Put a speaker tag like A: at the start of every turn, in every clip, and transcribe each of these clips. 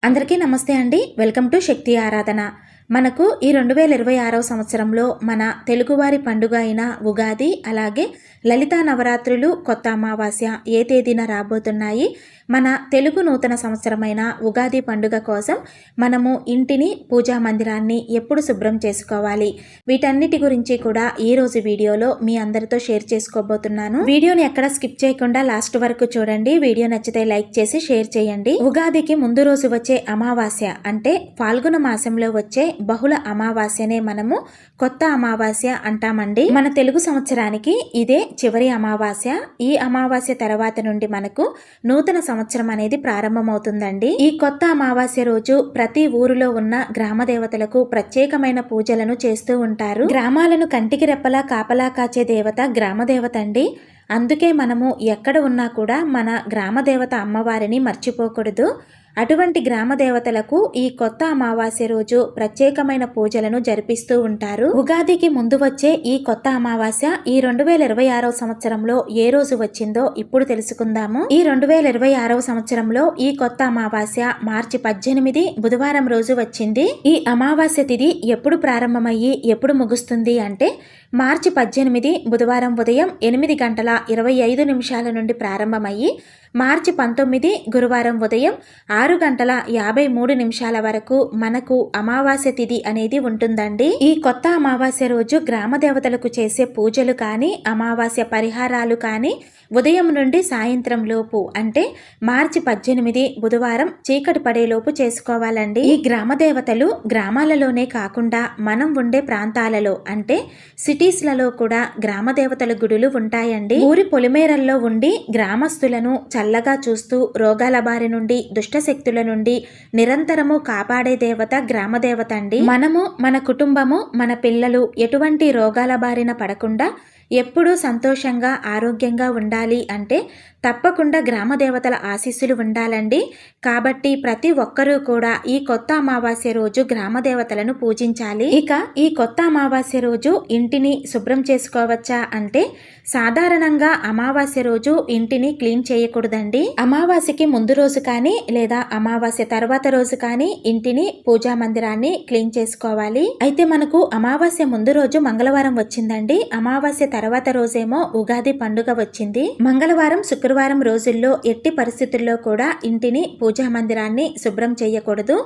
A: అందరికీ నమస్తే అండి. వెల్కమ్ టు శక్తి ఆరాధన. మనకు ఈ 2026వ సంవత్సరంలో మన తెలుగువారి పండుగ అయిన ఉగాది, అలాగే లలితా నవరాత్రులు, కొత్త అమావాస్య ఏ తేదీన రాబోతున్నాయి. మన తెలుగు నూతన సంవత్సరమైన ఉగాది పండుగ కోసం మనము ఇంటిని, పూజా మందిరాన్ని ఎప్పుడు శుభ్రం చేసుకోవాలి, వీటన్నిటి గురించి కూడా ఈరోజు వీడియోలో మీ అందరితో షేర్ చేసుకోబోతున్నాను. వీడియోని ఎక్కడ స్కిప్ చేయకుండా లాస్ట్ వరకు చూడండి. వీడియో నచ్చితే లైక్ చేసి షేర్ చేయండి. ఉగాదికి ముందు రోజు వచ్చే అమావాస్య అంటే ఫాల్గుణ మాసంలో వచ్చే బహుళ అమావాస్యనే మనము కొత్త అమావాస్య అంటామండి. మన తెలుగు సంవత్సరానికి ఇదే చివరి అమావాస్య. ఈ అమావాస్య తర్వాత నుండి మనకు నూతన సంవత్సరం అనేది ప్రారంభమవుతుందండి. ఈ కొత్త అమావాస్య రోజు ప్రతి ఊరిలో ఉన్న గ్రామ దేవతలకు ప్రత్యేకమైన పూజలను చేస్తూ ఉంటారు. గ్రామాలను కంటికి రెప్పలా కాపలా కాచే దేవత గ్రామ దేవత అండి. అందుకే మనము ఎక్కడ ఉన్నా కూడా మన గ్రామ దేవత అమ్మవారిని మర్చిపోకూడదు. అటువంటి గ్రామ దేవతలకు ఈ కొత్త అమావాస్య రోజు ప్రత్యేకమైన పూజలను జరిపిస్తూ ఉంటారు. ఉగాదికి ముందు వచ్చే ఈ కొత్త అమావాస్య ఈ 2026వ సంవత్సరంలో ఏ రోజు వచ్చిందో ఇప్పుడు తెలుసుకుందాము. ఈ 2026వ సంవత్సరంలో ఈ కొత్త అమావాస్య మార్చి 18 బుధవారం రోజు వచ్చింది. ఈ అమావాస్య తిథి ఎప్పుడు ప్రారంభమయ్యి ఎప్పుడు ముగుస్తుంది అంటే మార్చి 18 బుధవారం ఉదయం 8:25 నుండి ప్రారంభమయ్యి మార్చి 19 గురువారం ఉదయం 6:53 వరకు మనకు అమావాస్య తిథి అనేది ఉంటుందండి. ఈ కొత్త అమావాస్య రోజు గ్రామ దేవతలకు చేసే పూజలు కానీ, అమావాస్య పరిహారాలు కానీ ఉదయం నుండి సాయంత్రం లోపు అంటే మార్చి 18 బుధవారం చీకటి పడేలోపు చేసుకోవాలండి. ఈ గ్రామ దేవతలు గ్రామాలలోనే కాకుండా మనం ఉండే ప్రాంతాలలో అంటే సిటీస్లలో కూడా గ్రామ దేవతల గుడులు ఉంటాయండి. ఊరి పొలిమేరల్లో ఉండి గ్రామస్తులను చల్లగా చూస్తూ రోగాల బారి నుండి, దుష్ట శక్తుల నుండి నిరంతరము కాపాడే దేవత గ్రామ దేవత అండి. మనము, మన కుటుంబము, మన పిల్లలు ఎటువంటి రోగాల బారిన పడకుండా ఎప్పుడూ సంతోషంగా ఆరోగ్యంగా ఉండాలి అంటే తప్పకుండా గ్రామ దేవతల ఆశీస్సులు ఉండాలండి. కాబట్టి ప్రతి ఒక్కరూ కూడా ఈ కొత్త అమావాస్య రోజు గ్రామ దేవతలను పూజించాలి. ఇక ఈ కొత్త అమావాస్య రోజు ఇంటిని శుభ్రం చేసుకోవచ్చా అంటే సాధారణంగా అమావాస్య రోజు ఇంటిని క్లీన్ చేయకూడదండి. అమావాస్యకి ముందు రోజు కానీ లేదా అమావాస్య తర్వాత రోజు కానీ ఇంటిని, పూజా మందిరాన్ని క్లీన్ చేసుకోవాలి. అయితే మనకు అమావాస్య ముందు రోజు మంగళవారం వచ్చిందండి. అమావాస్య తర్వాత రోజేమో ఉగాది పండుగ వచ్చింది. మంగళవారం, శుక్రవారం రోజుల్లో ఎట్టి పరిస్థితుల్లో కూడా ఇంటిని, పూజా మందిరాన్ని శుభ్రం చేయకూడదు.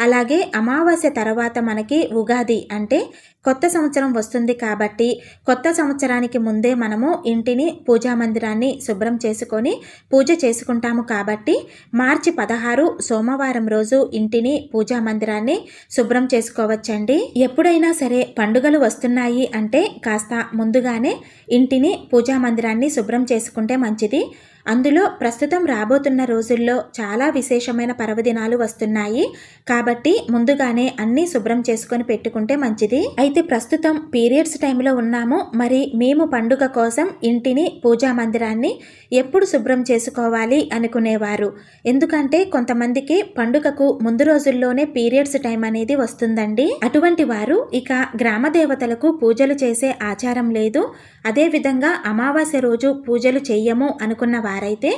A: అలాగే అమావాస్య తర్వాత మనకి ఉగాది అంటే కొత్త సంవత్సరం వస్తుంది కాబట్టి కొత్త సంవత్సరానికి ముందే మనము ఇంటిని, పూజా మందిరాన్ని శుభ్రం చేసుకొని పూజ చేసుకుంటాము. కాబట్టి మార్చి 16 సోమవారం రోజు ఇంటిని, పూజా మందిరాన్ని శుభ్రం చేసుకోవచ్చండి. ఎప్పుడైనా సరే పండుగలు వస్తున్నాయి అంటే కాస్త ముందుగానే ఇంటిని, పూజా మందిరాన్ని శుభ్రం చేసుకుంటే మంచిది. అందులో ప్రస్తుతం రాబోతున్న రోజుల్లో చాలా విశేషమైన పర్వదినాలు వస్తున్నాయి కాబట్టి ముందుగానే అన్నీ శుభ్రం చేసుకొని పెట్టుకుంటే మంచిది. అయితే ప్రస్తుతం పీరియడ్స్ టైంలో ఉన్నాము. మరి మేము పండుగ కోసం ఇంటిని, పూజా మందిరాన్ని ఎప్పుడు శుభ్రం చేసుకోవాలి అనుకునేవారు. ఎందుకంటే కొంతమందికి పండుగకు ముందు రోజుల్లోనే పీరియడ్స్ టైం అనేది వస్తుందండి. అటువంటి వారు ఇక గ్రామ దేవతలకు పూజలు చేసే ఆచారం లేదు, అదేవిధంగా అమావాస్య రోజు పూజలు చెయ్యము అనుకున్న వారైతే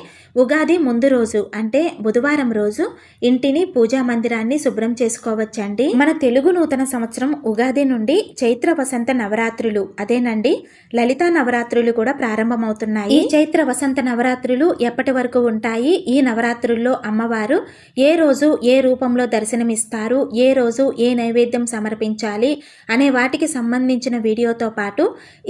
A: ఉగాది ముందు రోజు అంటే బుధవారం రోజు ఇంటిని, పూజా మందిరాన్ని శుభ్రం చేసుకోవచ్చండి. మన తెలుగు నూతన సంవత్సరం ఉగాది నుండి చైత్ర వసంత నవరాత్రులు అదేనండి లలితా నవరాత్రులు కూడా ప్రారంభమవుతున్నాయి. ఈ చైత్ర వసంత నవరాత్రులు ఎప్పటి వరకు ఉంటాయి, ఈ నవరాత్రుల్లో అమ్మవారు ఏ రోజు ఏ రూపంలో దర్శనమిస్తారు, ఏ రోజు ఏ నైవేద్యం సమర్పించాలి అనే వాటికి సంబంధించిన వీడియోతో పాటు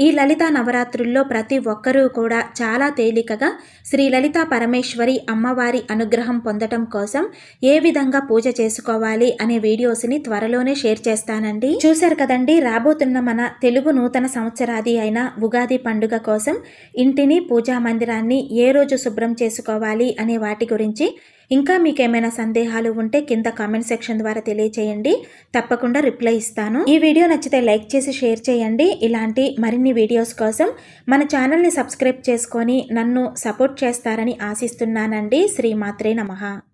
A: ఈ లలితా నవరాత్రుల్లో ప్రతి ఒక్కరూ కూడా చాలా తేలికగా శ్రీ లలితా పరమేశ్వరి అమ్మవారి అనుగ్రహం పొందటం కోసం ఏ విధంగా పూజ చేసుకోవాలి అనే వీడియోస్ని త్వరలోనే షేర్ చేస్తానండి. చూశారు కదండి, రాబోతున్న మన తెలుగు నూతన సంవత్సరాది అయిన ఉగాది పండుగ కోసం ఇంటిని, పూజా మందిరాన్ని ఏ రోజు శుభ్రం చేసుకోవాలి అనే వాటి గురించి. ఇంకా మీకేమైనా సందేహాలు ఉంటే కింద కామెంట్ సెక్షన్ ద్వారా తెలియచేయండి, తప్పకుండా రిప్లై ఇస్తాను. ఈ వీడియో నచ్చితే లైక్ చేసి షేర్ చేయండి. ఇలాంటి మరిన్ని వీడియోస్ కోసం మన ఛానల్ని సబ్స్క్రైబ్ చేసుకొని నన్ను సపోర్ట్ చేస్తారని ఆశిస్తున్నానండి. శ్రీమాత్రే నమః.